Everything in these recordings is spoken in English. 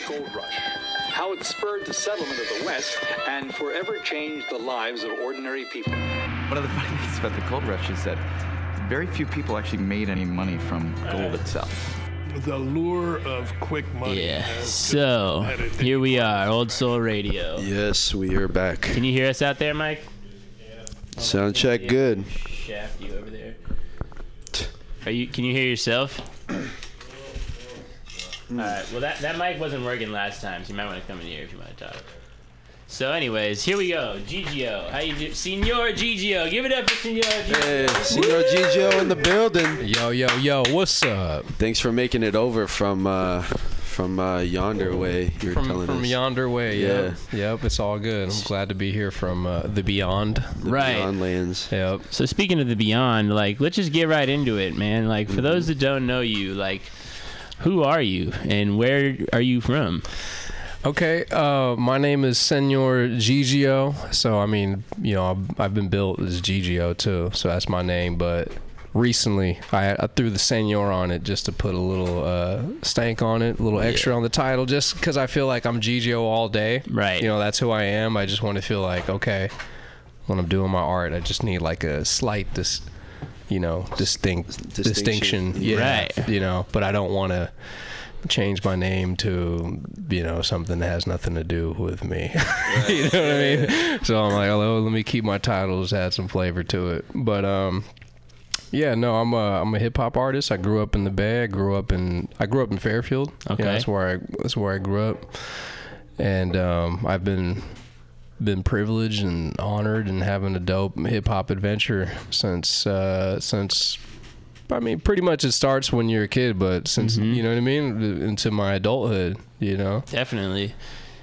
gold rush, how it spurred the settlement of the West and forever changed the lives of ordinary people. One of the funny things about the gold rush is that very few people actually made any money from gold itself. The lure of quick money. Yeah. So, here we are, Old Soul Radio. Yes, we are back. Can you hear us out there, Mike? Sound check good. Shaft you over there. Can you hear yourself? Alright, well that mic wasn't working last time, so you might want to come in here if you want to talk. So anyways, here we go. Gigio. How you do? Señor Gigio. Give it up for Señor Gigio. Hey, Señor Gigio in the building. Yo, what's up? Thanks for making it over from yonder way. You were telling us. From yonder way, yeah. Yep, it's all good. I'm glad to be here from the beyond. The beyond lands. Yep. So speaking of the beyond, like, let's just get right into it, man. Like, for those that don't know you, like, who are you and where are you from? Okay, my name is Señor Gigio. So, I mean, you know, I've been built as Gigio too, so that's my name. But recently, I threw the Señor on it just to put a little stank on it, a little extra on the title, just because I feel like I'm Gigio all day. Right. You know, that's who I am. I just want to feel like, okay, when I'm doing my art, I just need like a slight distinction. Yeah. Right. You know, but I don't want to change my name to, you know, something that has nothing to do with me. Right. You know what I mean? So I'm like, oh, let me keep my titles, add some flavor to it. But yeah, no, I'm a hip hop artist. I grew up in the Bay. I grew up in Fairfield. Okay. Yeah, that's where I grew up. And I've been privileged and honored and having a dope hip hop adventure since I mean, pretty much it starts when you're a kid, but since, you know what I mean, into my adulthood, you know? Definitely.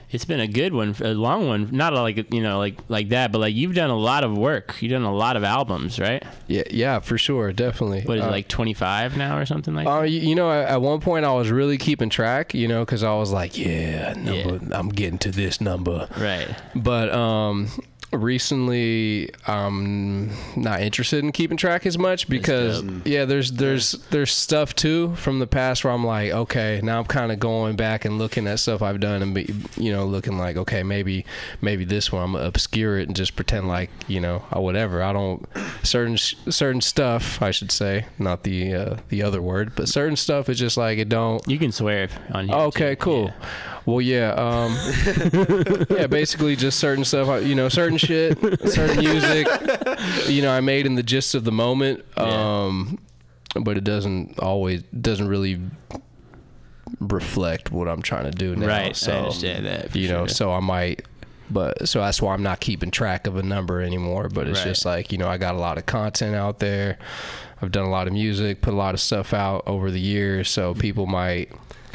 It's been a good one, a long one, not like, you know, like that, but like you've done a lot of work. You've done a lot of albums, right? Yeah, for sure, definitely. What is it, like 25 now or something like that? You know, at one point I was really keeping track, you know, because I was like, I'm getting to this number. Right. But recently I'm not interested in keeping track as much because there's stuff too from the past where I'm like, okay, now I'm kind of going back and looking at stuff I've done and you know, looking like, okay, maybe this one I'm gonna obscure it and just pretend like, you know, whatever. I don't certain stuff, I should say, not the other word, but certain stuff is just like, it don't. You can swear on here. Okay, cool. Yeah. Well, yeah, basically just certain stuff, you know, certain shit, certain music, you know, I made in the gist of the moment, but it doesn't really reflect what I'm trying to do now. Right, so, I understand that. You know, so I might, so that's why I'm not keeping track of a number anymore, but it's just like, you know, I got a lot of content out there. I've done a lot of music, put a lot of stuff out over the years, so people might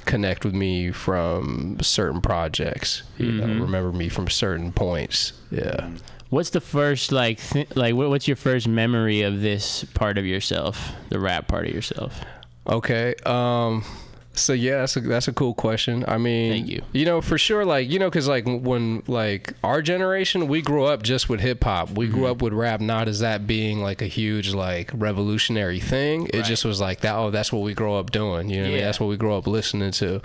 connect with me from certain projects, you know, remember me from certain points. Yeah. What's the first what's your first memory of this part of yourself, the rap part of yourself? Okay. So yeah, that's a cool question. I mean, thank you. You know, for sure, like, you know, because like when like our generation, we grew up just with hip hop. We grew up with rap, not as that being like a huge like revolutionary thing. It just was like that. Oh, that's what we grow up doing. You know what I mean? That's what we grow up listening to.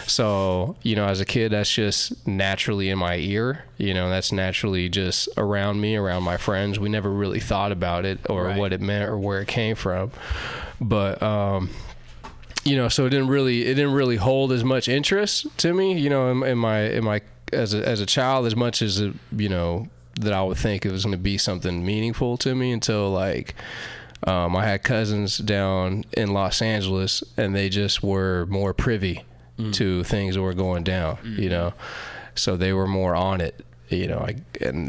So, you know, as a kid, that's just naturally in my ear. You know, that's naturally just around me, around my friends. We never really thought about it or what it meant or where it came from, but you know, so it didn't really hold as much interest to me, you know, in my as a child, as much as it, you know, that I would think it was going to be something meaningful to me until like I had cousins down in Los Angeles and they just were more privy to things that were going down, you know, so they were more on it. You know,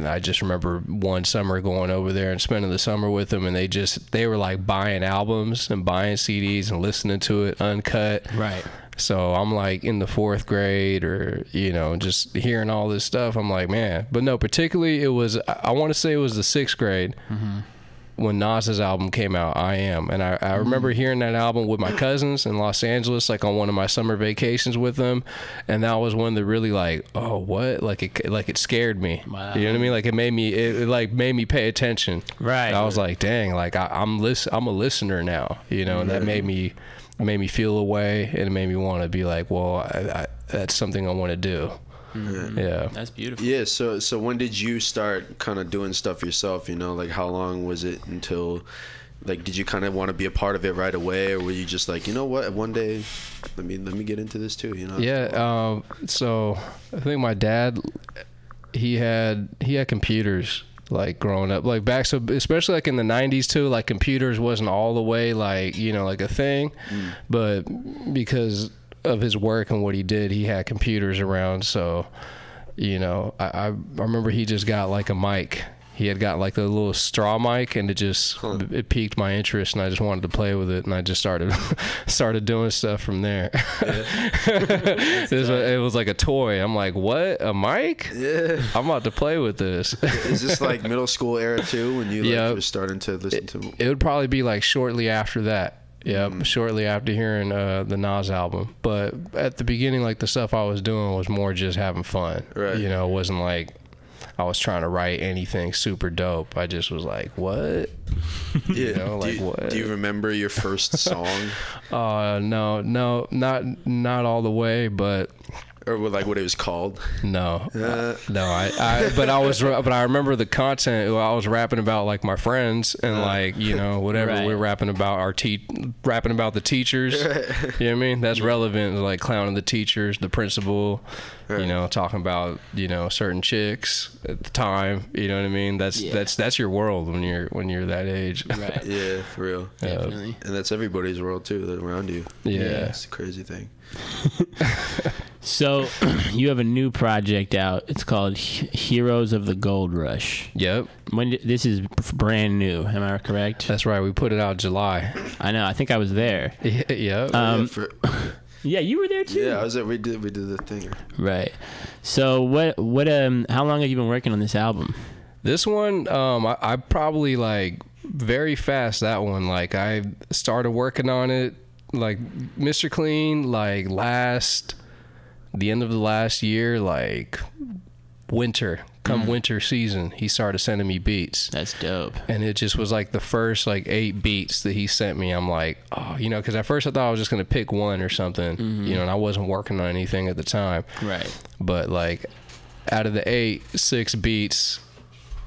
I just remember one summer going over there and spending the summer with them, and they were like buying albums and buying CDs and listening to it uncut. Right. So I'm like in the 4th grade, or, you know, just hearing all this stuff. I'm like, man. But no, particularly I want to say it was the 6th grade when Nas's album came out, I Am. And I remember hearing that album with my cousins in Los Angeles, like on one of my summer vacations with them. And that was when they really like, oh, what? Like it scared me. Wow. You know what I mean? Like it made me pay attention. Right. I was like, dang, like I'm a listener now, you know, and that made me feel a way, and it made me want to be like, well, that's something I want to do. Yeah, that's beautiful. Yeah, so when did you start kind of doing stuff yourself? You know, like how long was it until, like, did you kind of want to be a part of it right away, or were you just like, you know what, one day, let me get into this too? You know? Yeah. So I think my dad, he had computers like growing up, like back, so especially like in the 90s too, like computers wasn't all the way like, you know, like a thing, but because of his work and what he did, he had computers around. So, you know, I remember he just got like a mic. He had got like a little straw mic, and it piqued my interest, and I just wanted to play with it, and I just started doing stuff from there. It was like a toy. I'm like, what? A mic? Yeah. I'm about to play with this. Is this like middle school era too, when you like were starting to listen to? It would probably be like shortly after that. Yep, shortly after hearing the Nas album. But at the beginning, like the stuff I was doing was more just having fun. Right. You know, it wasn't like I was trying to write anything super dope. I just was like, what? Yeah. You know, like what? Do you remember your first song? No, not all the way, but. Or like what it was called? No. But I remember the content. I was rapping about like my friends and like, you know, whatever. Right. We're rapping about rapping about the teachers. You know what I mean? That's relevant, like clowning the teachers, the principal, you know, talking about, you know, certain chicks at the time. You know what I mean? That's your world when you're that age. Right. Yeah, for real. Definitely. And that's everybody's world too, that around you. Yeah. It's a crazy thing. So you have a new project out. It's called Heroes of the Gold Rush. Yep. This is brand new. Am I correct? That's right. We put it out July. I know. I think I was there. Yep. Yeah, you were there too. Yeah, I was there. We did the thing. Right. So what how long have you been working on this album? This one, I probably like very fast. That one, like I started working on it like Mr. Clean, like the end of the last year, like winter season, he started sending me beats. That's dope. And it just was like the first like 8 beats that he sent me. I'm like, oh, you know, because at first I thought I was just gonna pick one or something, you know, and I wasn't working on anything at the time. Right. But like out of the 6 beats,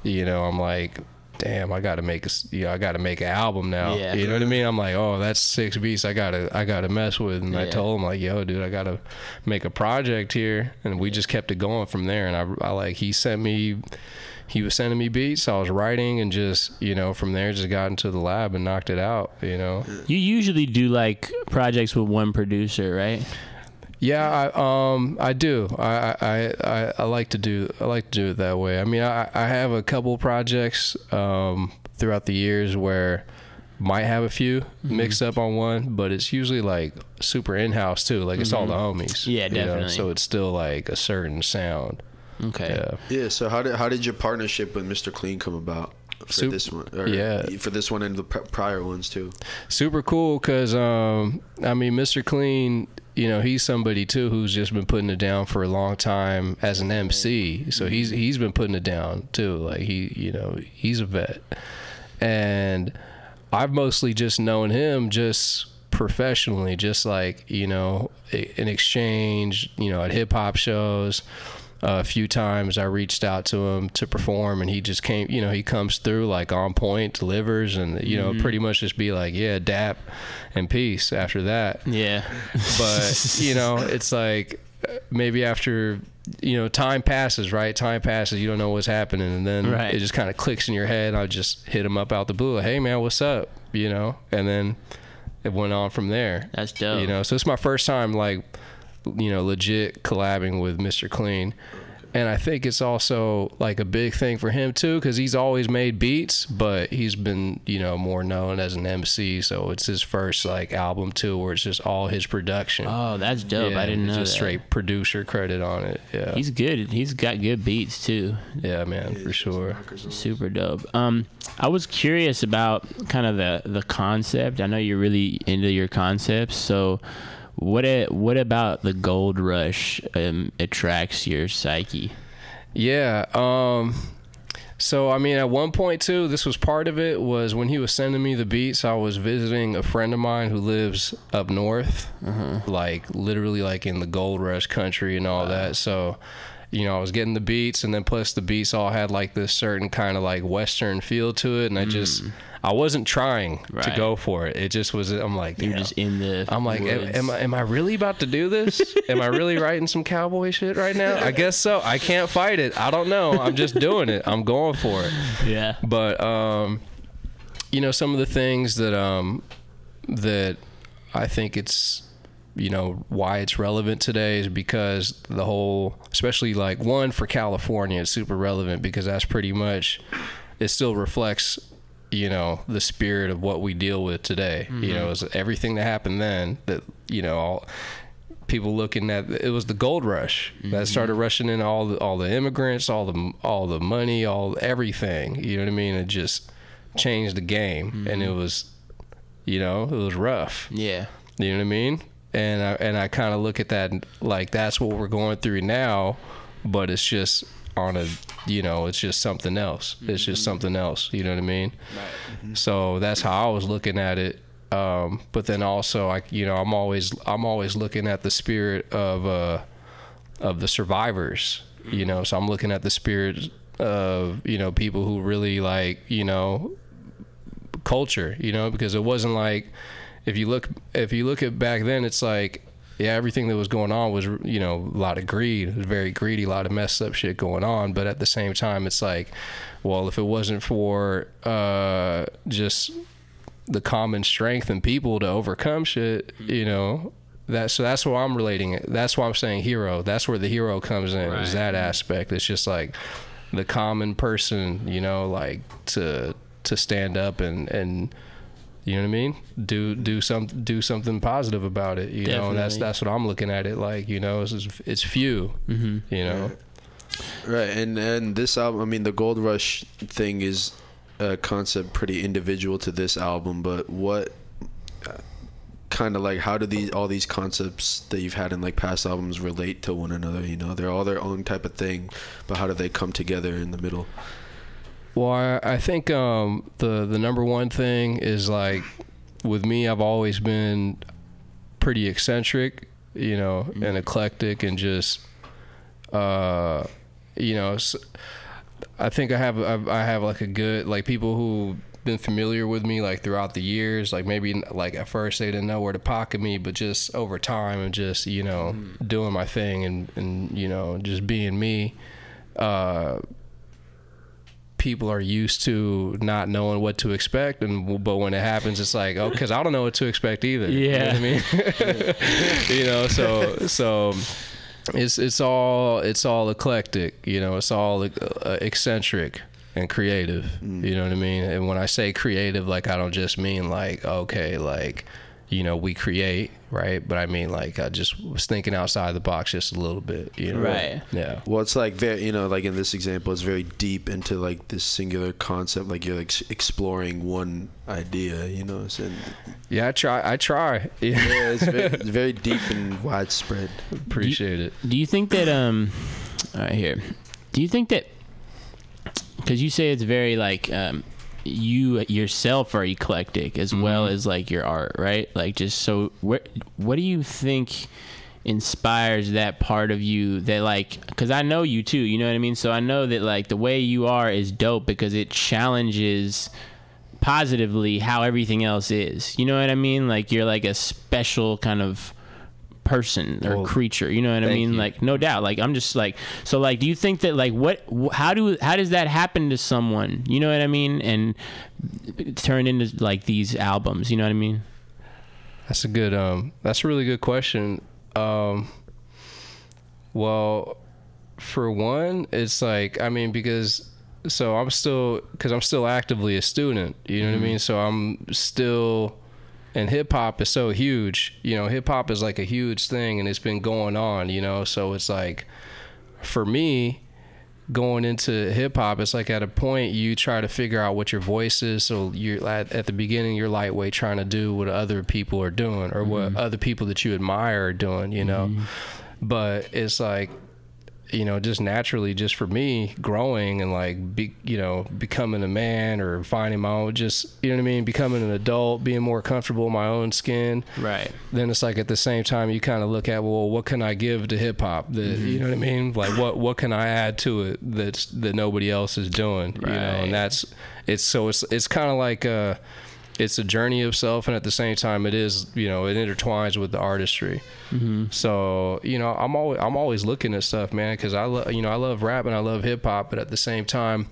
you know, I'm like, damn, I gotta make an album now. Yeah. You know what I mean? I'm like, oh, that's 6 beats I gotta mess with. And I told him like, yo, dude, I gotta make a project here. And we just kept it going from there. And I like, he was sending me beats, I was writing, and just, you know, from there just got into the lab and knocked it out, you know. You usually do like projects with one producer, right? Yeah, I do. I like to do it that way. I mean, I have a couple projects throughout the years where might have a few mixed up on one, but it's usually like super in-house too. Like it's all the homies. Yeah, definitely. You know? So it's still like a certain sound. Okay. Yeah. So how did your partnership with Mr. Clean come about? For this one, for this one and the prior ones too. Super cool, cause I mean, Mr. Clean, you know, he's somebody too who's just been putting it down for a long time as an MC. So he's been putting it down too. Like he's a vet, and I've mostly just known him just professionally, just like, you know, in exchange, you know, at hip hop shows. A few times I reached out to him to perform, and he just came, you know, he comes through like on point, delivers, and, you know, pretty much just be like, yeah, dap and peace after that. Yeah. But, you know, it's like maybe after, you know, time passes, right? Time passes, you don't know what's happening, and then it just kind of clicks in your head. I just hit him up out the blue, like, hey, man, what's up? You know, and then it went on from there. That's dope. You know, so it's my first time, like, you know, legit collabing with Mr. Clean. And I think it's also like a big thing for him too, because he's always made beats, but he's been, you know, more known as an MC. So it's his first like album too, where it's just all his production. Oh, that's dope. Yeah, I didn't know just that. straight producer credit on it. Yeah, He's good. He's got good beats too. Yeah, man, for sure. Super dope. I was curious about kind of the concept. I know you're really into your concepts. So what about the gold rush attracts your psyche? Yeah, So, I mean, at one point, too, this was part of it, was when he was sending me the beats, I was visiting a friend of mine who lives up north, like, literally, like, in the gold rush country and all that. So, you know, I was getting the beats, and then plus the beats all had, like, this certain kind of, like, Western feel to it, and I wasn't trying to go for it. It just was, I'm like, You're just in the I'm like, woods. am I really about to do this? Am I really writing some cowboy shit right now? I guess so. I can't fight it. I don't know. I'm just doing it. I'm going for it. Yeah. But, you know, some of the things that, that I think it's, you know, why it's relevant today is because the whole, especially like one for California, it's super relevant because that's pretty much, it still reflects, you know, the spirit of what we deal with today. You know, it's everything that happened then that, you know, all people looking at, it was the gold rush that started rushing in all the immigrants, all the money, everything, you know what I mean? It just changed the game and it was, you know, it was rough. Yeah. You know what I mean? And I kind of look at that like that's what we're going through now, but it's just on a, you know, it's just something else. It's just something else. You know what I mean? Right. So that's how I was looking at it. But then also, I'm always looking at the spirit of the survivors. You know, so I'm looking at the spirit of, you know, people who really like, you know, culture. You know, because it wasn't like, if you look at back then, it's like, yeah, everything that was going on was, you know, a lot of greed. It was very greedy, a lot of messed up shit going on. But at the same time, it's like, well, if it wasn't for just the common strength in people to overcome shit, you know, so that's what I'm relating it. That's why I'm saying hero. That's where the hero comes in, is that aspect. It's just like the common person, you know, like to stand up and you know what I mean? Do something positive about it, you know. And that's what I'm looking at it like, you know. It's few, you know. Right, and this album, I mean, the Gold Rush thing is a concept pretty individual to this album. But what kind of like, how do all these concepts that you've had in like past albums relate to one another? You know, they're all their own type of thing, but how do they come together in the middle? Well, I think the number one thing is, like, with me, I've always been pretty eccentric, you know, and eclectic, and just, you know, I think I have like a good, like, people who've been familiar with me like throughout the years, like maybe like at first they didn't know where to pocket me, but just over time and just, you know, doing my thing and you know, just being me. People are used to not knowing what to expect, but when it happens, it's like, oh, because I don't know what to expect either. Yeah, you know what I mean. You know, so it's all eclectic. You know, it's all eccentric and creative. You know what I mean. And when I say creative, like, I don't just mean like, okay, like, you know, we create, right? But I mean, like, I just was thinking outside the box just a little bit, you know? Right. Yeah. Well, it's like very, you know, like in this example, it's very deep into like this singular concept. Like you're like exploring one idea, you know? So, yeah, I try. Yeah, it's very deep and widespread. Appreciate it. Do you think that, all right, here. Do you think that, because you say it's very like, you yourself are eclectic as well as like your art, right? Like, just so what do you think inspires that part of you that, like, because I know you too, you know what I mean? So I know that like the way you are is dope because it challenges positively how everything else is, you know what I mean? Like, you're like a special kind of person or creature, you know what I mean? Like, no doubt. Like, I'm just like, so like, do you think that like how does that happen to someone, you know what I mean, and turn into like these albums, you know what I mean? That's a really good question. Well, for one, it's like, I mean, because I'm still actively a student, you know what I mean? So I'm still. And hip-hop is so huge, you know, hip-hop is like a huge thing and it's been going on, you know, so it's like, for me, going into hip-hop, it's like at a point you try to figure out what your voice is, so you're at the beginning, you're lightweight trying to do what other people are doing or what other people that you admire are doing, you know, but it's like, you know, just naturally, just for me growing and like becoming a man or finding my own, just, you know what I mean, becoming an adult, being more comfortable in my own skin. Right. Then it's like at the same time you kind of look at, well, what can I give to hip hop that, you know what I mean? Like what can I add to it that nobody else is doing, right. You know? And it's kind of like it's a journey of self, and at the same time it is, you know, it intertwines with the artistry. So, you know, I'm always looking at stuff, man, because I love rap and I love hip hop, but at the same time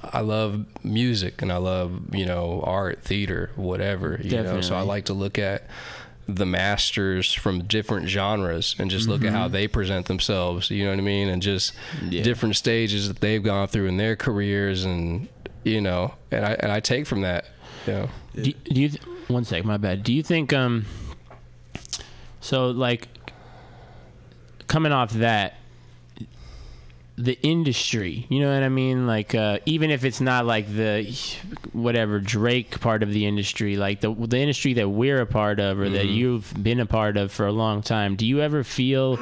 I love music and I love, you know, art, theater, whatever, you know. So I like to look at the masters from different genres and just look at how they present themselves, you know what I mean, and just different stages that they've gone through in their careers, and you know, and I take from that. Yeah. Do you one sec, my bad. Do you think so like coming off that, the industry, you know what I mean? Like even if it's not like the whatever Drake part of the industry, like the industry that we're a part of or that you've been a part of for a long time, do you ever feel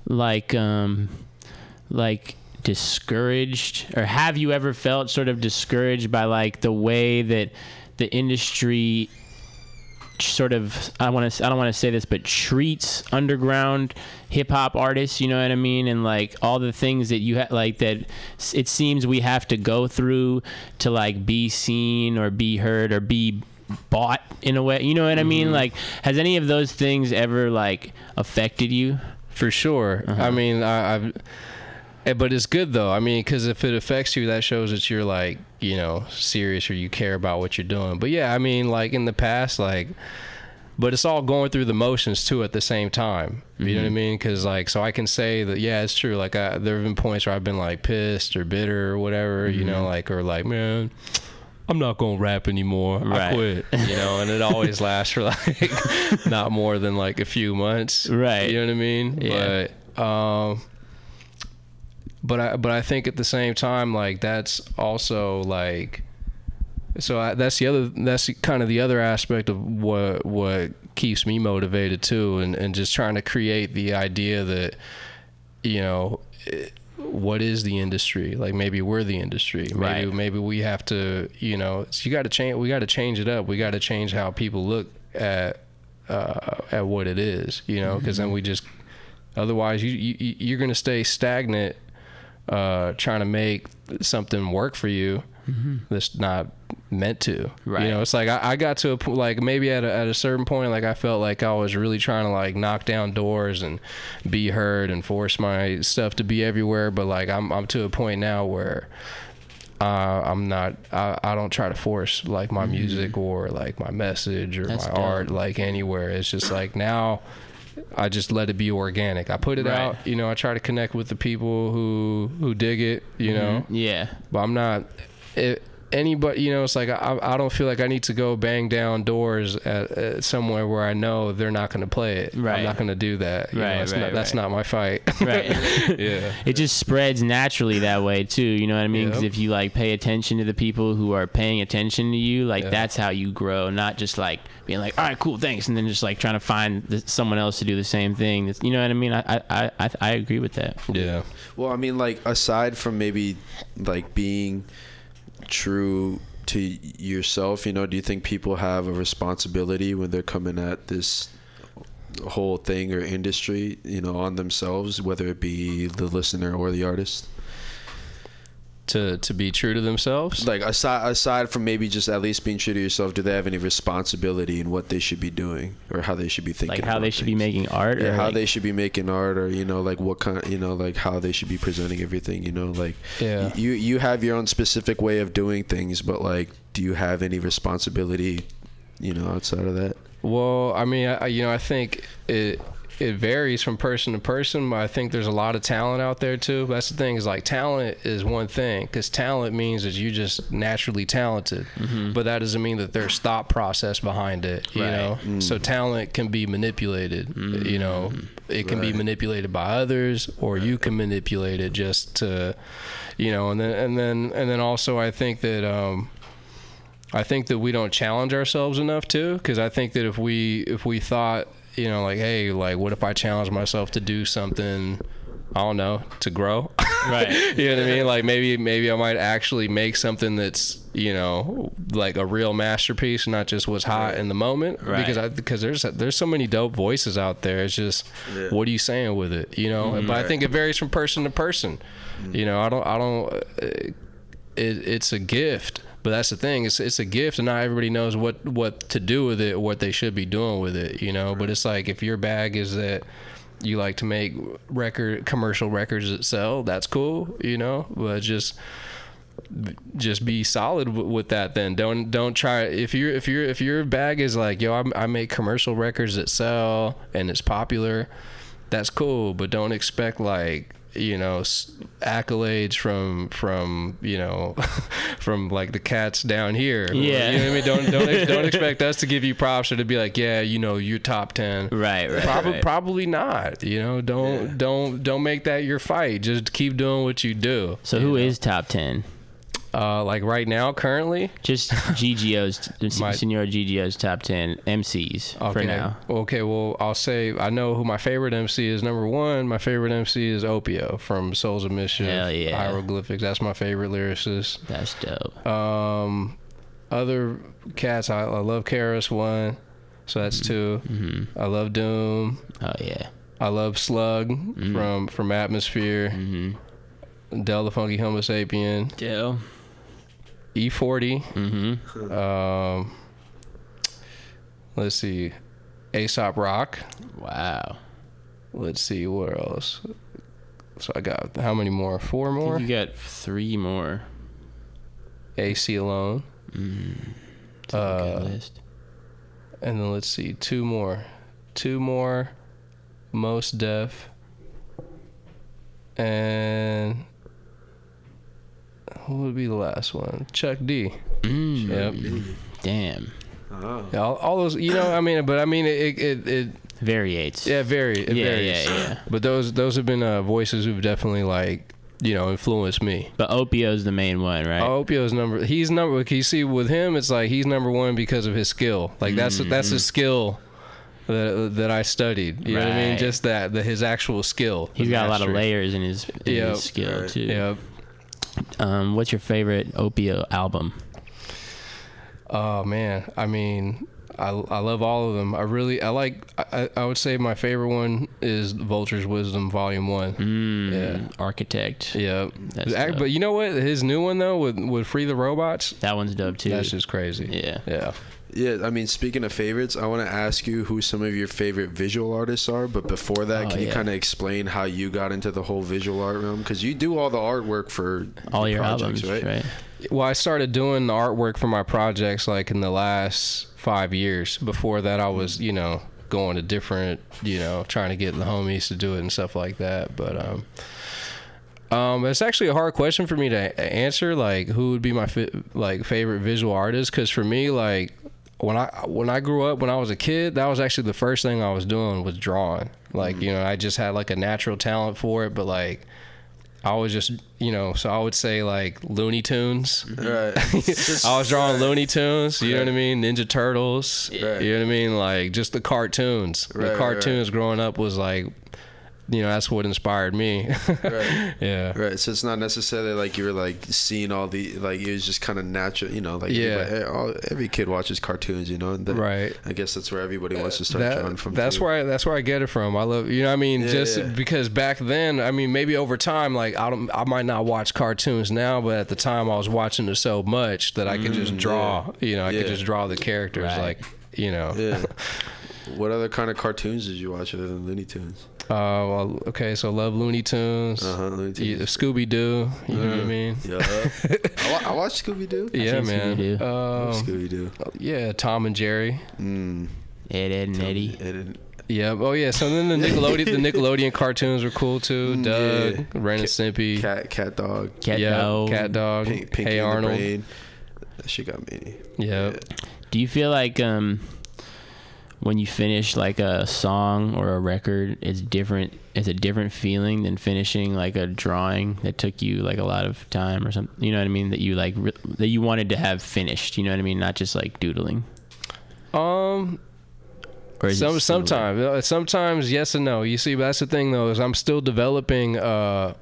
like discouraged, or have you ever felt sort of discouraged by like the way that the industry sort of, I don't want to say this, but treats underground hip hop artists, you know what I mean? And like all the things that you like that it seems we have to go through to like be seen or be heard or be bought in a way, you know what I mean? Like, has any of those things ever like affected you? For sure. I mean, but it's good though. I mean, because if it affects you, that shows that you're like, you know, serious or you care about what you're doing. But yeah, I mean, like in the past, like, but it's all going through the motions too at the same time. You know what I mean? Because like, so I can say that, yeah, it's true. Like there have been points where I've been like pissed or bitter or whatever, you know, like, or like, man, I'm not going to rap anymore. I quit, you know, and it always lasts for like not more than like a few months. Right. You know what I mean? Yeah. But I think at the same time, like that's also like, so that's kind of the other aspect of what keeps me motivated too, and just trying to create the idea that, you know, what is the industry? Like maybe we're the industry. Maybe we have to, you know, we got to change it up. We got to change how people look at what it is, you know, because then we just, otherwise you're going to stay stagnant trying to make something work for you that's not meant to. Right. You know, it's like I got to a like maybe at a certain point, like I felt like I was really trying to like knock down doors and be heard and force my stuff to be everywhere. But like I'm to a point now where I'm not. I don't try to force like my music or like my message or my art like anywhere. It's just like now I just let it be organic. I put it out, you know, I try to connect with the people who dig it, you know. Yeah. But I'm not anybody, you know, it's like I don't feel like I need to go bang down doors at somewhere where I know they're not going to play it. Right. I'm not going to do that. You know, that's not my fight. Right. Yeah. It just spreads naturally that way too, you know what I mean? Because if you like pay attention to the people who are paying attention to you, like that's how you grow, not just like being like, all right, cool, thanks, and then just like trying to find someone else to do the same thing. You know what I mean? I agree with that. Yeah. Well, I mean, like aside from maybe like being true to yourself, you know, do you think people have a responsibility when they're coming at this whole thing or industry, you know, on themselves, whether it be the listener or the artist? To be true to themselves? Like aside from maybe just at least being true to yourself, do they have any responsibility in what they should be doing or how they should be thinking? Like how they should be making art? Or how they should be making art, or, you know, like what kind, you know, like how they should be presenting everything, you know, like you have your own specific way of doing things, but like, do you have any responsibility, you know, outside of that? Well, I mean, I think it varies from person to person, but I think there's a lot of talent out there too. That's the thing, is like talent is one thing, because talent means that you just naturally talented, but that doesn't mean that there's thought process behind it, you know? So talent can be manipulated, you know, it can be manipulated by others, or you can manipulate it just to, you know, and then also I think that we don't challenge ourselves enough too, because I think that if we thought, you know, like, hey, like, what if I challenge myself to do something I don't know, to grow. Right. You know what I mean? Like maybe I might actually make something that's, you know, like a real masterpiece, not just what's hot in the moment. Right. Because there's so many dope voices out there. It's just what are you saying with it, you know? But I think it varies from person to person. You know, I don't it's a gift. But that's the thing, it's a gift, and not everybody knows what to do with it or what they should be doing with it, you know. But it's like, if your bag is that you like to make commercial records that sell, that's cool, you know. But just be solid with that. Then don't try. If your bag is like, yo, I make commercial records that sell and it's popular, that's cool. But don't expect, like, you know, accolades from you know, from like the cats down here. Yeah. You know what I mean? Don't expect us to give you props or to be like, yeah, you know, you're top 10. Right. Probably not. You know, don't make that your fight. Just keep doing what you do. So who is top 10? Like right now, currently, just Señor Gigio's top 10 MCs for now. Okay, well, I'll say I know who my favorite MC is. Number one, my favorite MC is Opio from Souls of Mischief. Hell yeah. Hieroglyphics. That's my favorite lyricist. That's dope. Other cats, I love Karis one, so that's two. Mm-hmm. I love Doom. Oh yeah. I love Slug from Atmosphere. Mm-hmm. Del the Funky Homo Sapien. Del. E40. Mm-hmm. Let's see. Aesop Rock. Wow. Let's see, what else? So I got, how many more? 4 more? I think you got 3 more. AC Alone. That's a good list. And then let's see, 2 more. 2 more. Most Def. And who would be the last one? Chuck D. Yep. Damn. Oh. Yeah, all those, you know, I mean, but I mean, it variates. Yeah, it varies. Yeah. But those have been voices who've definitely, like, you know, influenced me. But Opio's the main one, right? Opio's he's number. You see, with him, it's like he's number one because of his skill. Like that's his skill that I studied. You know what I mean? Just his actual skill. He's got a lot of layers in his skill too. Yep. What's your favorite Opio album? Oh man, I mean, I love all of them. I would say my favorite one is Vulture's Wisdom Volume 1. Yeah. Architect. Yeah. But you know what? His new one though with Free the Robots. That one's dope too. That's just crazy. Yeah. Yeah, I mean, speaking of favorites, I want to ask you who some of your favorite visual artists are. But before that, can you kind of explain how you got into the whole visual art realm? Because you do all the artwork for all your projects, albums, right? Well, I started doing the artwork for my projects like in the last 5 years. Before that, I was, you know, going to different, you know, trying to get the homies to do it and stuff like that. But it's actually a hard question for me to answer. Like, who would be my favorite visual artist? Because for me, like, when I grew up, when I was a kid, that was actually the first thing I was doing was drawing. Like, you know, I just had like a natural talent for it, but like I was just, you know, so I would say like Looney Tunes. Right. I was drawing Looney Tunes, you know what I mean? Ninja Turtles, you know what I mean? Like just the cartoons. The cartoons growing up was like, you know, that's what inspired me. Right. Yeah. Right. So it's not necessarily like you were like seeing all the, like it was just kind of natural, you know, like every kid watches cartoons, you know. Right. I guess that's where everybody wants to start drawing from. That's where I get it from. I love, you know what I mean? Because back then, I mean, maybe over time, like I might not watch cartoons now, but at the time I was watching it so much that I could just draw, you know, I could just draw the characters like, you know. Yeah. What other kind of cartoons did you watch other than Looney Tunes? Well, okay, so love Looney Tunes. Looney Tunes. Scooby Doo. You know what I mean? Yeah. I watched Scooby Doo. Yeah, man. Scooby Doo. Yeah, Tom and Jerry. Ed and Eddie. Yeah. Oh yeah. So then the Nickelodeon cartoons were cool too. Doug, Ren and Stimpy, Cat Dog. Cat Dog. Pinky Hey Arnold. That shit got me. Yeah. Do you feel like when you finish like a song or a record, it's a different feeling than finishing like a drawing that took you like a lot of time or something, you know what I mean, that you like that you wanted to have finished, you know what I mean, not just like doodling? Or is it sometimes yes and no. You see, that's the thing though, is I'm still developing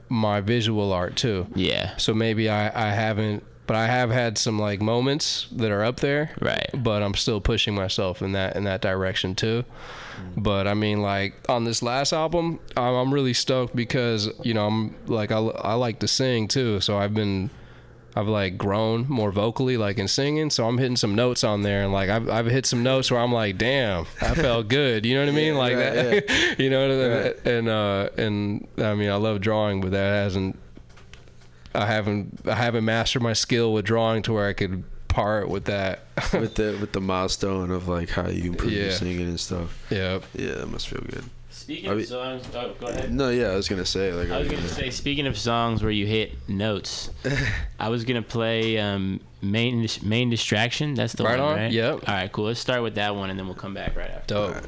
my visual art too. Yeah. So maybe I haven't, but I have had some like moments that are up there. Right. But I'm still pushing myself in that direction too. But I mean, like on this last album, I'm really stoked because I'm like I like to sing too. So I've like grown more vocally, like in singing. So I'm hitting some notes on there, and like I've hit some notes where I'm like, damn, I felt good. You know what I mean? Like that. Yeah. You know. Right. And I mean, I love drawing, but I haven't mastered my skill with drawing to where I could part with that. with the milestone of like how you improve your singing and stuff. Yeah. Yeah, that must feel good. Speaking of songs, go ahead. No, yeah, I was gonna say speaking of songs where you hit notes, I was gonna play main distraction. That's the one, right? Yep. All right, cool. Let's start with that one, and then we'll come back right after. Dope. Right.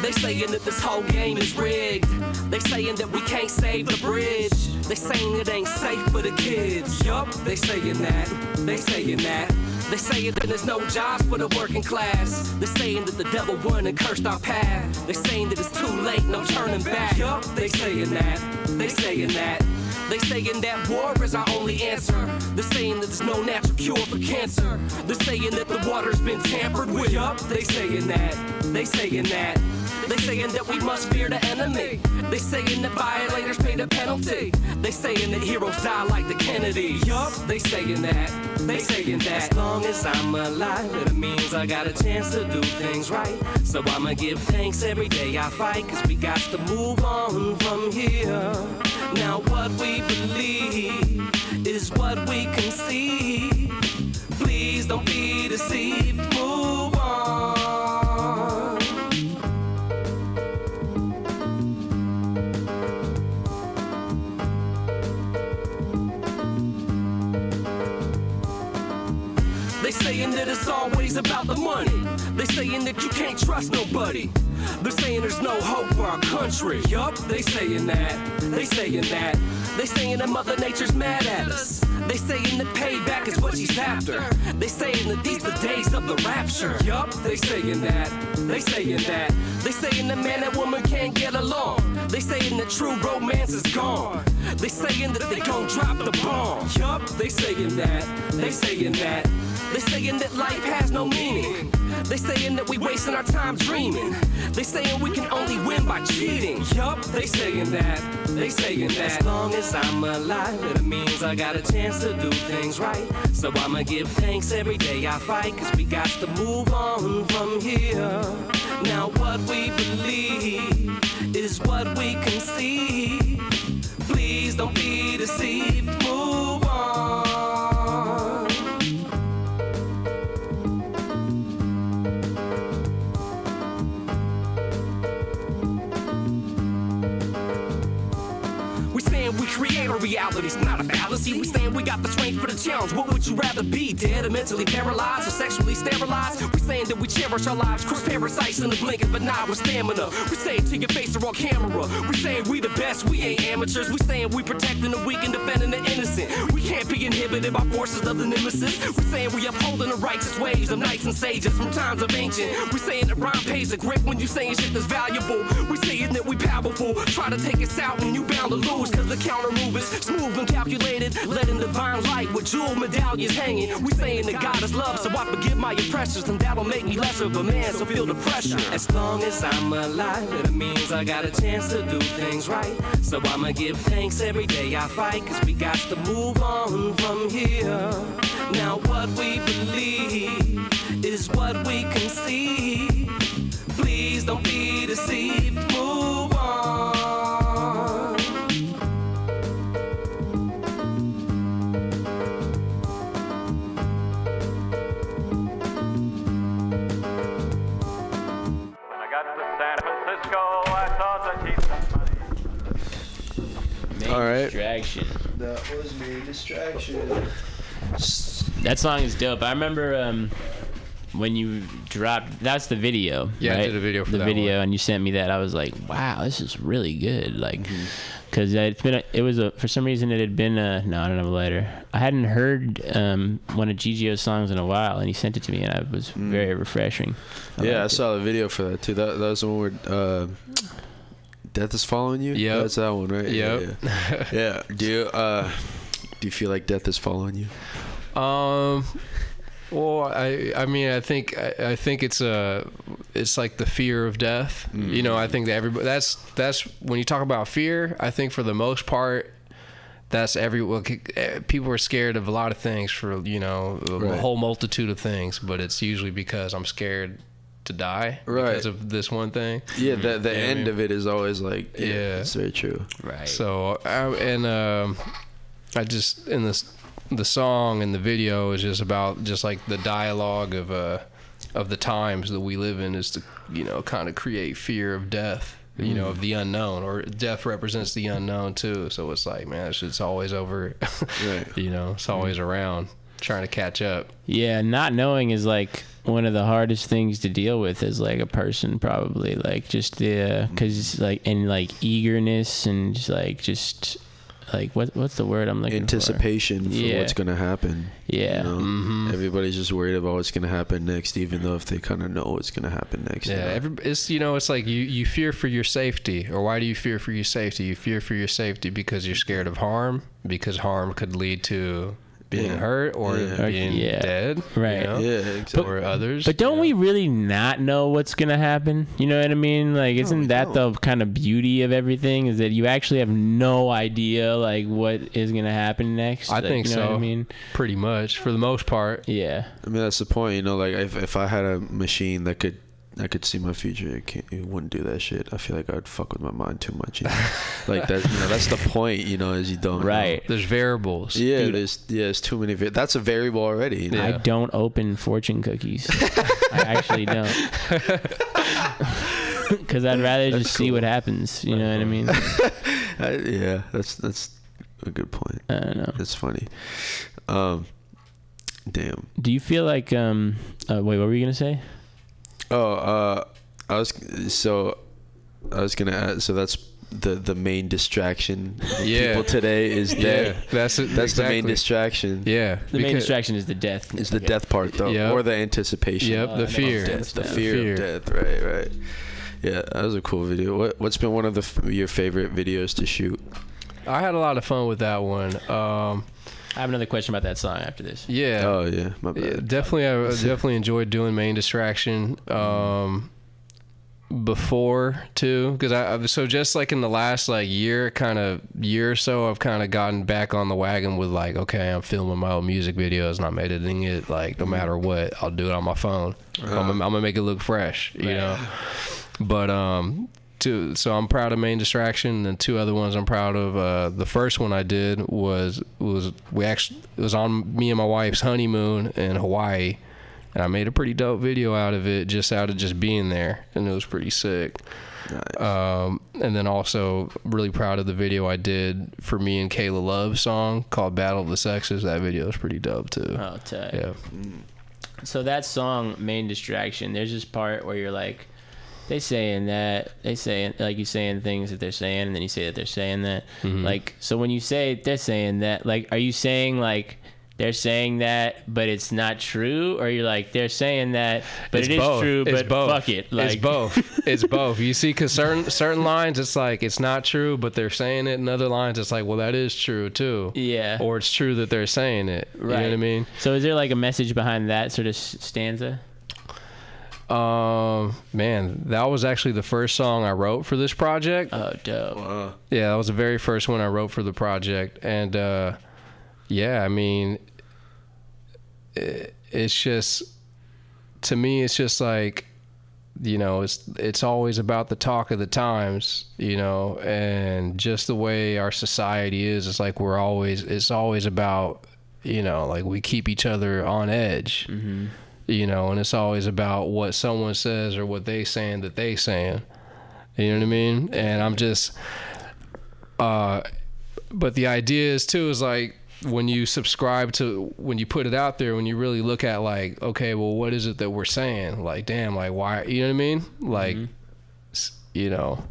They saying that this whole game is rigged. They saying that we can't save the bridge. They saying it ain't safe for the kids. Yup, they saying that. They saying that. They saying that there's no jobs for the working class. They saying that the devil won and cursed our path. They saying that it's too late, no turning back. Yup, they saying that. They saying that. They saying that war is our only answer. They're saying that there's no natural cure for cancer. They're saying that the water's been tampered with. Yup, they saying that. They saying that. They saying that we must fear the enemy. They saying that violators pay the penalty. They saying that heroes die like the Kennedys. Yup, they saying that. They saying that. As long as I'm alive, it means I got a chance to do things right. So I'ma give thanks every day I fight, cause we got to move on from here. Now what we believe is what we can see. Please don't be deceived. Move on. They saying that it's always about the money. They saying that you can't trust nobody. They're saying there's no hope for our country. Yup, they saying that. They saying that. They saying that Mother Nature's mad at us. They saying that payback is what she's after. They saying that these the days of the rapture. Yup, they saying that. They saying that. They saying that man and woman can't get along. They saying that true romance is gone. They saying that they gon' drop the bomb. Yup, they saying that. They saying that. They saying that life has no meaning. They saying that we wasting our time dreaming. They saying we can only win by cheating. Yup, they saying that. They saying that. As long as I'm alive, it means I got a chance to do things right. So I'ma give thanks every day I fight, cause we got to move on from here. Now what we believe is what we can see. Please don't be deceived. Move on. We create a reality, it's not a fallacy. We saying we got the strength for the challenge. What would you rather be, dead or mentally paralyzed or sexually sterilized? We saying that we cherish our lives, crush parasites in the blink of an eye with stamina. We saying to your face or on camera. We saying we the best, we ain't amateurs. We saying we protecting the weak and defending the innocent. We can't be inhibited by forces of the nemesis. We saying we upholding the righteous ways of knights and sages from times of ancient. We saying that rhyme pays a grip when you saying shit that's valuable. We saying that we powerful, try to take us out and you bound to lose, cause the counter move is smooth and calculated, letting divine light with jewel medallions hanging. We saying that God is love, so I forgive my oppressors, and that'll make me less of a man, so feel the pressure. As long as I'm alive, it means I got a chance to do things right. So I'ma give thanks every day I fight, cause we got to move on from here. Now what we believe is what we can see. Please don't be deceived. Move on. All right. Distraction. That was me. Distraction. That song is dope. I remember when you dropped, that's the video. Yeah, right? I did a video for the that video, one. And you sent me that. I was like, wow, this is really good. Like, because for some reason it had been no, I don't know later. I hadn't heard one of Gigio's songs in a while, and he sent it to me, and it was very refreshing. I saw the video for that too. That was the one where Death is Following You. Yeah, that's that one, right? Yep. Yeah. Do you feel like death is following you? Well, I mean, I think it's like the fear of death. You know, I think that everybody, that's when you talk about fear, I think for the most part, that's people are scared of a lot of things for, you know, a whole multitude of things, but it's usually because I'm scared to die because of this one thing. Yeah, the end of it is always like, it's very true. Right. So, I just, in the song and the video is just about just like the dialogue of the times that we live in is to, you know, kind of create fear of death, you know, of the unknown, or death represents the unknown too. So it's like, man, it's always over, you know, it's always around trying to catch up. Yeah, not knowing is like one of the hardest things to deal with as like a person, probably, like just because like, and like eagerness and just like what's the word I'm looking anticipation for what's gonna happen. Yeah, you know? Everybody's just worried about what's gonna happen next, even though if they kind of know what's gonna happen next. Yeah, it's, you know, it's like you fear for your safety. Or why do you fear for your safety? You fear for your safety because you're scared of harm, because harm could lead to being hurt or being dead, right? You know? Yeah, exactly. Or others. But don't we really not know what's gonna happen? You know what I mean? Like, isn't that the kind of beauty of everything? Is that you actually have no idea like what is gonna happen next? I think you know so. What I mean, pretty much for the most part. Yeah. I mean, that's the point. You know, like if I had a machine that could see my future, it wouldn't do that shit. I feel like I'd fuck with my mind too much. You know? Like that. You know, that's the point. You know, is you don't. Right. Know. There's variables. Yeah. Dude. There's too many. That's a variable already. You know? I don't open fortune cookies. I actually don't. Because I'd rather just see what happens. You know what I mean? Yeah. That's a good point. I don't know. That's funny. Damn. Do you feel like wait, what were you gonna say? I was gonna add. So that's the main distraction. People today is death. That's the main distraction. Yeah, the main distraction is the death. It's the death part though, or the anticipation. Yep, the fear. The fear of death. Right. Yeah, that was a cool video. What's been one of your favorite videos to shoot? I had a lot of fun with that one. I have another question about that song after this. Yeah. Oh yeah, my bad. Yeah, definitely, I definitely enjoyed doing Main Distraction before too, because I so just like in the last like year or so, I've kind of gotten back on the wagon with like, okay, I'm filming my own music videos and I'm editing it like no matter what, I'll do it on my phone. I'm gonna make it look fresh, you know. But so I'm proud of Main Distraction, and two other ones I'm proud of. The first one I did was on me and my wife's honeymoon in Hawaii, and I made a pretty dope video out of it, just being there, and it was pretty sick. Nice. And then also really proud of the video I did for me and Kayla Love's song called Battle of the Sexes. That video is pretty dope too. Oh, tight. Yeah. So that song, Main Distraction, there's this part where you're like, they saying like you saying things that they're saying, and then you say that they're saying that. Like, so when you say they're saying that, like, are you saying like they're saying that but it's not true, or you're like they're saying that but it is true, but fuck it? Like, it's both. It's both. You see, because certain lines it's like it's not true but they're saying it, and other lines it's like, well, that is true too. Yeah. Or it's true that they're saying it. Right. You know what I mean? So is there like a message behind that sort of stanza? Man, that was actually the first song I wrote for this project. Oh, dope. Wow. Yeah, that was the very first one I wrote for the project. And yeah, I mean, it's just, to me, it's just like, you know, it's always about the talk of the times, you know, and just the way our society is. It's like it's always about, you know, like we keep each other on edge. You know, and it's always about what someone says or what they saying that they saying. You know what I mean? And I'm just, but the idea is too, is like, when you subscribe to, when you put it out there, when you really look at like, okay, well, what is it that we're saying? Like, damn, like why, you know what I mean? Like, you know,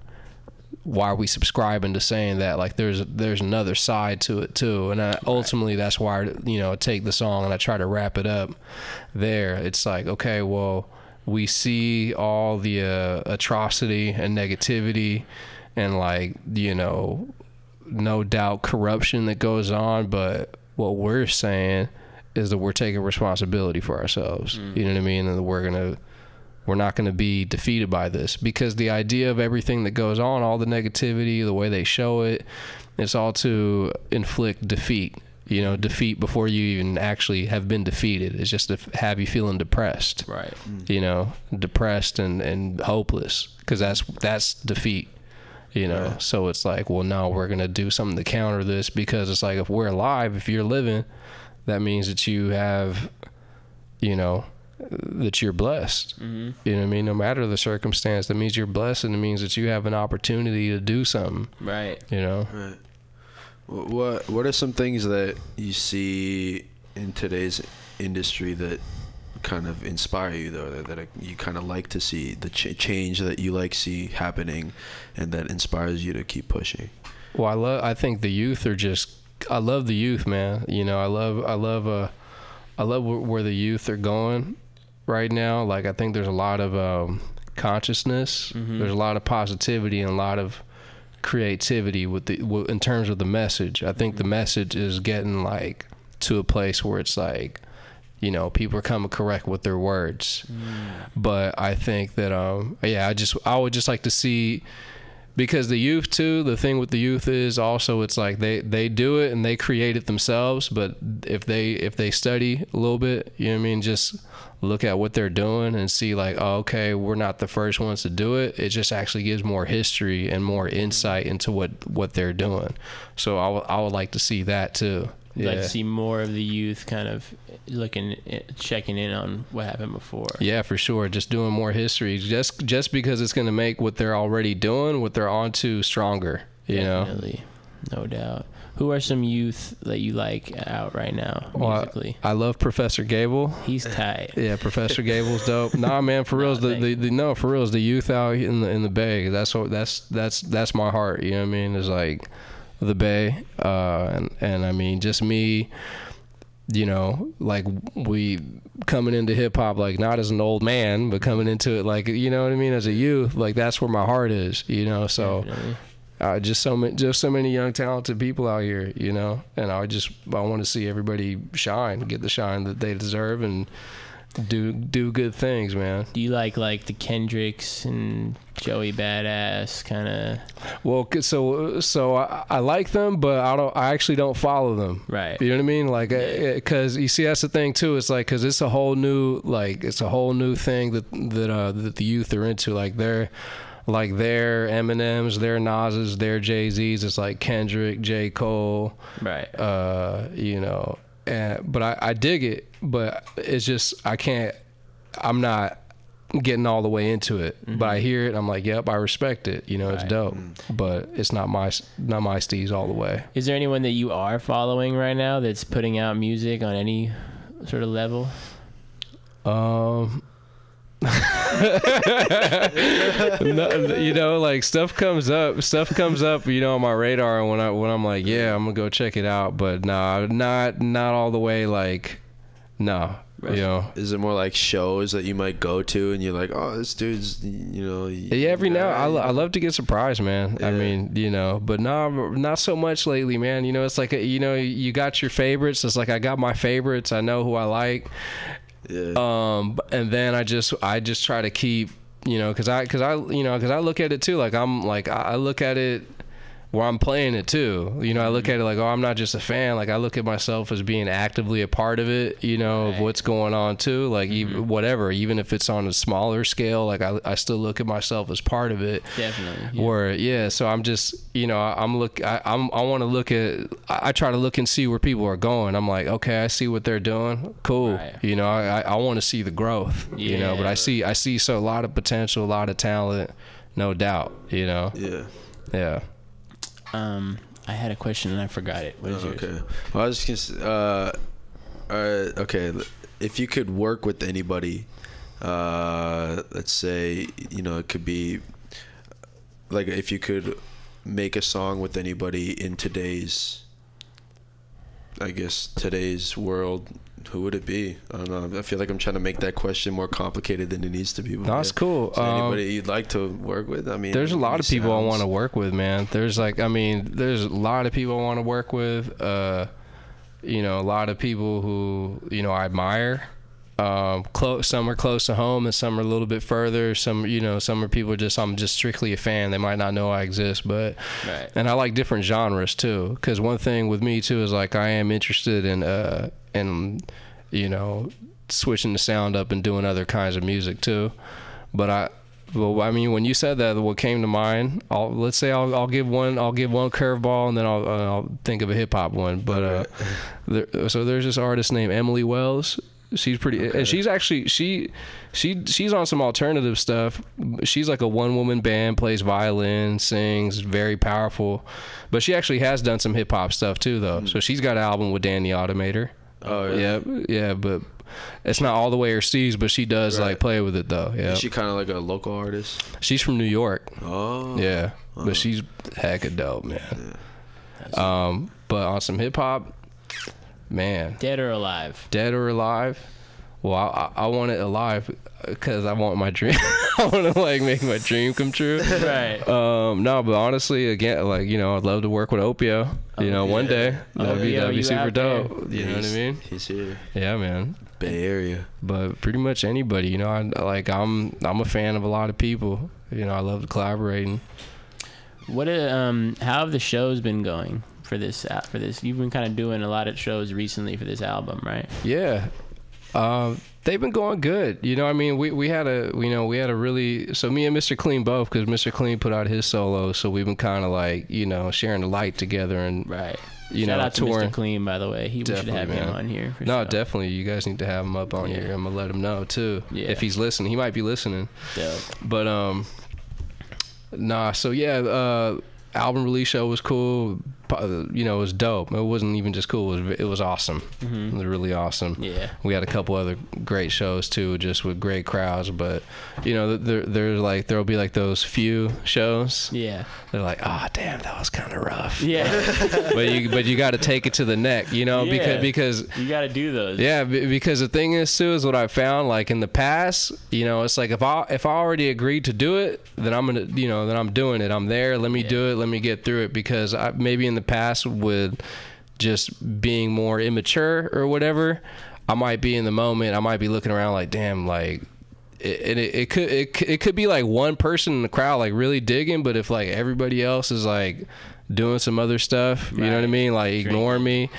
why are we subscribing to saying that? Like there's another side to it too. And ultimately that's why, you know, I take the song and I try to wrap it up there. It's like, okay, well, we see all the atrocity and negativity and like, you know, no doubt corruption that goes on, but what we're saying is that we're taking responsibility for ourselves. You know what I mean? And we're not going to be defeated by this, because the idea of everything that goes on, all the negativity, the way they show it, it's all to inflict defeat. You know, defeat before you even actually have been defeated. It's just to have you feeling depressed. Right. You know, depressed and hopeless, because that's defeat. You know, right. So it's like, well, no, we're going to do something to counter this, because it's like, if we're alive, if you're living, that means that you have, you know, that you're blessed. You know what I mean? No matter the circumstance, that means you're blessed, and it means that you have an opportunity to do something. Right. You know? Right. What are some things that you see in today's industry that kind of inspire you, though, that you kind of like to see, the change that you like see happening and that inspires you to keep pushing? Well, I think the youth are just, I love the youth, man. You know, I love where the youth are going right now. Like, I think there's a lot of consciousness. There's a lot of positivity and a lot of creativity in terms of the message. I think the message is getting like to a place where it's like, you know, people are coming correct with their words. But I think that I would just like to see, because the youth too, the thing with the youth is also, it's like they do it and they create it themselves, but if they study a little bit, you know what I mean, just look at what they're doing and see like, oh, okay, we're not the first ones to do it. It just actually gives more history and more insight into what they're doing. So I would like to see that too. Like to see more of the youth kind of checking in on what happened before. Yeah, for sure. Just doing more history, just because it's going to make what they're already doing, what they're onto, stronger. Definitely. No doubt. Who are some youth that you like out right now musically? I love Professa Gabel. He's tight. Yeah, Professa Gabel's dope. Nah, man, for real, for real, the youth out in the Bay. That's my heart. You know what I mean? It's like the Bay, and I mean, just me. You know, like we coming into hip hop, like not as an old man, but coming into it like, you know what I mean, as a youth. Like that's where my heart is. You know, so. Definitely. Just so many young talented people out here, you know, and I want to see everybody shine, get the shine that they deserve, and do good things, man. Do you like the Kendricks and Joey Badass kind of? Well, so I like them, but I actually don't follow them. Right. You know what I mean? Like, because you see, that's the thing too. It's like, because it's a whole new thing that the youth are into. Like their Eminems, their Nas's, their Jay-Z's. It's like Kendrick, J. Cole. Right. You know, but I dig it, but it's just, I'm not getting all the way into it. But I hear it, I'm like, yep, I respect it. You know, it's dope. But it's not my steez all the way. Is there anyone that you are following right now that's putting out music on any sort of level? No, you know, like stuff comes up, you know, on my radar, and when I'm like, yeah, I'm gonna go check it out, but nah, not all the way, like, no. You know, is it more like shows that you might go to and you're like, oh, this dude's, you know? Yeah, every now I love to get surprised, man. Yeah. I mean, you know, but not so much lately, man. You know, it's like, you know, you got your favorites. It's like I got my favorites. I know who I like. Yeah. And then I just try to keep, you know, cause I look at it too. Like I look at it where I'm playing it too. You know, I look at it like, oh, I'm not just a fan. Like I look at myself as being actively a part of it, you know, of what's going on too. Like even if it's on a smaller scale, like I still look at myself as part of it. Definitely. Yeah. So I'm just, you know, I want to look at, I try to look and see where people are going. I'm like, okay, I see what they're doing. Cool. Right. You know, I want to see the growth, you know, but I see so a lot of potential, a lot of talent, no doubt, you know? Yeah. Yeah. I had a question and I forgot it. What is yours? Okay. Well, I was just gonna okay. If you could work with anybody, let's say, you know, it could be like if you could make a song with anybody in today's world, who would it be? I don't know. I feel like I'm trying to make that question more complicated than it needs to be. That's cool. Anybody you'd like to work with? I mean, there's a lot of people I want to work with, man. There's a lot of people I want to work with. You know, a lot of people who, you know, I admire. Some are close to home and some are a little bit further. Some are people I'm just strictly a fan. They might not know I exist, but right. And I like different genres too. Because one thing with me too is like I am interested in you know, switching the sound up and doing other kinds of music too. But I mean, when you said that, what came to mind? I'll give one curveball, and then I'll think of a hip hop one. But so there's this artist named Emily Wells. She's pretty, and she's actually she's on some alternative stuff. She's like a one-woman band, plays violin, sings, very powerful. But she actually has done some hip hop stuff too, though. So she's got an album with Dan the Automator. Oh yeah, but it's not all the way her steez, but she does like play with it though. Yeah. Is she kind of like a local artist? She's from New York. Oh. Yeah, but she's hecka dope, man. Yeah. But on some hip hop. Man. Dead or alive? Dead or alive? Well, I want it alive because I want my dream. I want to like make my dream come true. Right. No, but honestly, again, like, you know, I'd love to work with Opio. You know, one day that'd be super dope. You know what I mean? He's here. Yeah, man. Bay Area. But pretty much anybody. You know, I'm a fan of a lot of people. You know, I love collaborating. What? How have the shows been going? For this, you've been kind of doing a lot of shows recently for this album, right? Yeah, they've been going good. You know, I mean, we had a really, so me and Mr. Clean both, because Mr. Clean put out his solo, so we've been kind of like, you know, sharing the light together and right. You Shout know, out to touring. Mr. Clean, by the way. We should have him on here. For sure. Definitely. You guys need to have him up on here. I'm gonna let him know too. Yeah. If he's listening, he might be listening. Dope. But so yeah, album release show was cool. You know, it was dope. It wasn't even just cool. It was awesome. Mm-hmm. It was really awesome. Yeah. We had a couple other great shows too, just with great crowds. But you know, there'll be like those few shows. Yeah. They're like, oh damn, that was kind of rough. Yeah. but you got to take it to the neck, you know, because you got to do those. Yeah, because the thing is too is what I found, like in the past, you know, it's like if I already agreed to do it, then I'm doing it. I'm there. Let me do it. Let me get through it, because maybe in the past with just being more immature or whatever, I might be in the moment. I might be looking around like, damn, like. It could be like one person in the crowd like really digging, but if like everybody else is like doing some other stuff, you know what I mean, like ignoring me,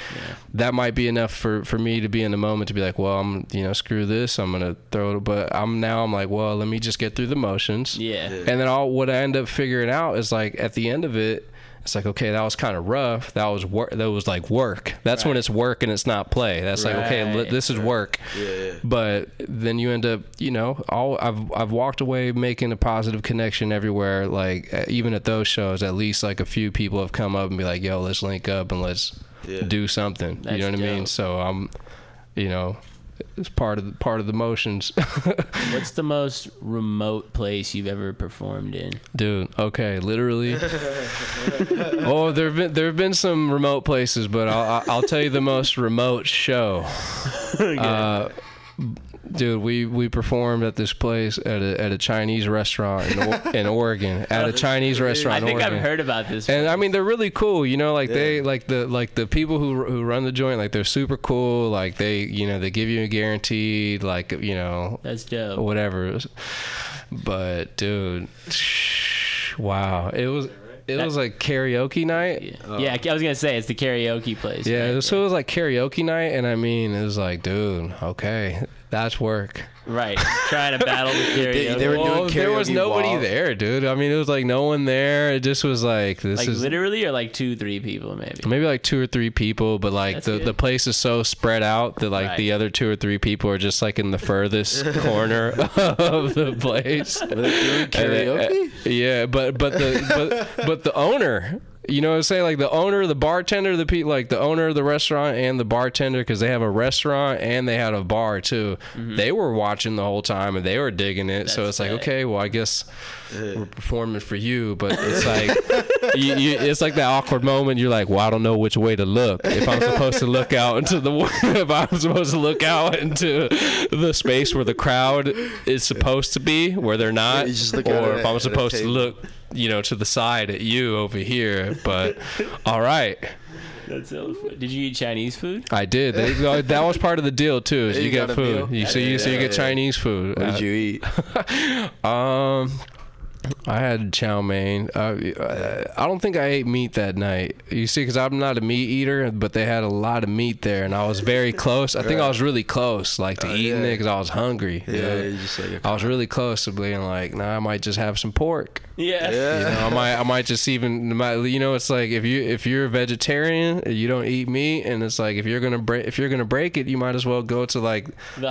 that might be enough for me to be in the moment to be like, well, I'm, you know, screw this, I'm gonna throw it. But I'm like, well, let me just get through the motions. And then what I end up figuring out is like at the end of it, it's like, okay, that was kind of rough. That was work. That was like work. That's when it's work and it's not play. That's like, okay, this is work. Yeah. But then you end up, you know, I've walked away making a positive connection everywhere. Like even at those shows, at least like a few people have come up and be like, yo, let's link up and let's do something. That's you know what I mean? So I'm, you know, it's part of the motions. What's the most remote place you've ever performed in? Dude, okay, literally. Oh, there've been some remote places, but I'll tell you the most remote show. Okay. Dude, we performed at this place at a Chinese restaurant in Oregon. At a Chinese restaurant. I think I've heard about this. And I mean, they're really cool. You know, like they like the people who run the joint. Like they're super cool. Like they give you a guaranteed, like, you know, that's dope. Whatever. But dude, wow, it was like karaoke night. Yeah, I was gonna say it's the karaoke place. Yeah, right? So it was like karaoke night, and I mean, it was like, dude, okay, that's work. Right, trying to battle the karaoke. They were doing karaoke. There was nobody there, dude. I mean, it was like no one there. It just was like this. Like is literally, or like 2-3 people, maybe like 2 or 3 people, but like the place is so spread out that like the other 2 or 3 people are just like in the furthest corner of the place. Were they doing karaoke? Yeah, but the owner You know what I'm saying? Like the owner, the bartender, like the owner of the restaurant and the bartender, because they have a restaurant and they had a bar too. They were watching the whole time and they were digging it. So it's like, okay, well, I guess we're performing for you. But it's like, it's like that awkward moment. You're like, well, I don't know which way to look. If I'm supposed to look out into the space where the crowd is supposed to be, where they're not, or if I'm supposed to look, to the side at you over here. But all right. Did you eat Chinese food? I did. That was part of the deal too. Is you get food. You get Chinese food. What did you eat? I had chow mein. I don't think I ate meat that night. You see, because I'm not a meat eater, but they had a lot of meat there, and I was very close. I think I was really close, to eating it because I was hungry. Yeah, I was really close to being like, nah, I might just have some pork. Yeah. I might just even, it's like if you're a vegetarian, you don't eat meat, and it's like if you're gonna break it, you might as well go to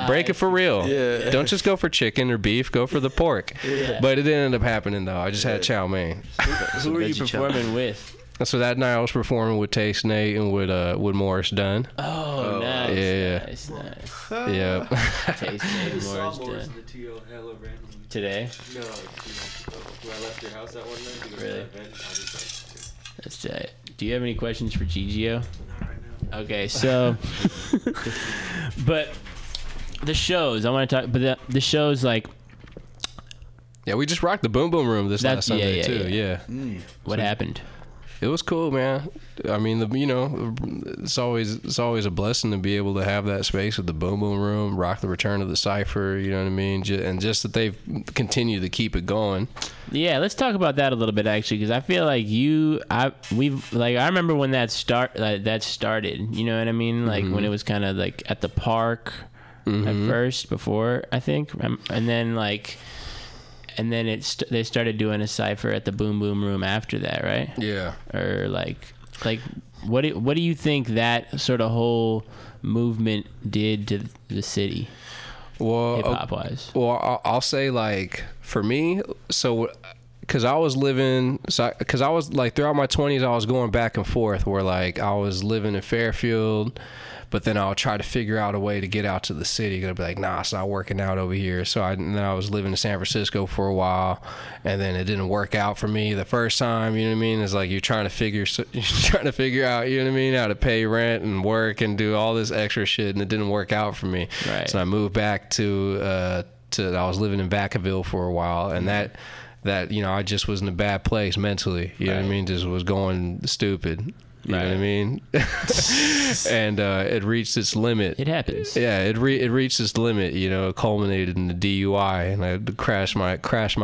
break it for real. Yeah. Don't just go for chicken or beef. Go for the pork. Yeah. But it didn't end up happening though. I just had chow mein. Who were you performing with? So that night I was performing with Taste Nate and with Morris Dunn. Oh, nice. Yeah. Nice. Yeah. Taste Nate, Morris Dunn. Today? No, when I left your house that one night to go to Really? that event, I was That's tight. Do you have any questions for Gigio? not right now. Okay, so, but the shows, I want to talk, but the shows, Yeah, we just rocked the Boom Boom Room this last Sunday too. Yeah. what happened? It was cool, man. I mean, it's always a blessing to be able to have that space with the Boom Boom Room, rock the return of the Cypher. You know what I mean? And just that they've continued to keep it going. Yeah, let's talk about that a little bit actually, because I feel like I remember when that started. You know what I mean? Like when it was kind of at the park at first, before I think, and then they started doing a cypher at the Boom Boom Room after that, right? Yeah. Or what do you think that sort of whole movement did to the city, hip hop wise? Well, I'll say for me, so because I was throughout my 20s, I was going back and forth where I was living in Fairfield. But then I'll try to figure out a way to get out to the city. I'll be like, nah, it's not working out over here. So then I was living in San Francisco for a while, and then it didn't work out for me the first time. You know what I mean? It's like you're trying to figure out, you know what I mean, how to pay rent and work and do all this extra shit, and it didn't work out for me. Right. So I moved back I was living in Vacaville for a while, and that I just was in a bad place mentally. You know what I mean? Just was going stupid. You know what I mean? And it reached its limit. It happens. Yeah, it reached its limit. Culminated in the DUI, and I had to crash my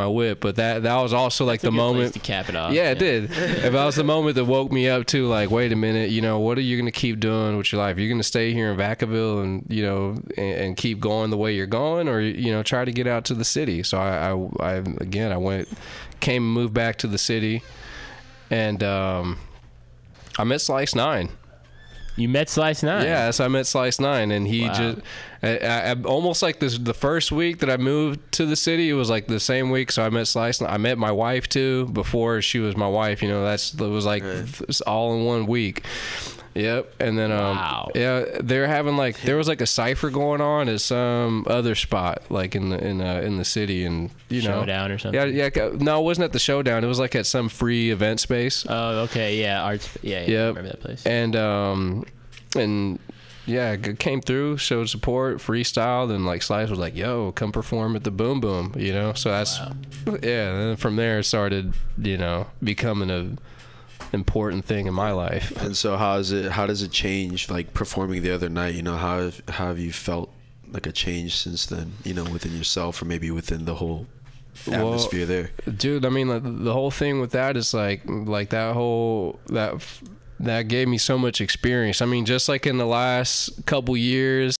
whip. But that was also That's the a good moment place to cap it off. Yeah, it did. If that was the moment that woke me up to wait a minute, what are you gonna keep doing with your life? You're gonna stay here in Vacaville and and keep going the way you're going, or try to get out to the city. So I came and moved back to the city, and I met Slice 9. You met Slice 9? Yeah, so I met Slice 9, and he I almost the first week that I moved to the city, it was the same week. So I met Slice 9. I met my wife too before she was my wife. It was all in 1 week. Yep. And then they're having there was a cipher going on at some other spot in the city, and Showdown or something. Yeah. No, it wasn't at the Showdown. It was at some free event space. Oh, okay. Yeah, arts. Yeah. I remember that place. And yeah, came through, showed support, freestyled, and Slice was like, "Yo, come perform at the Boom Boom," So that's and then from there it started, becoming a important thing in my life. And so how does it change performing the other night? How have you felt a change since then, within yourself or maybe within the whole atmosphere there? Dude, I mean, the whole thing with that is that gave me so much experience. I mean, just in the last couple years,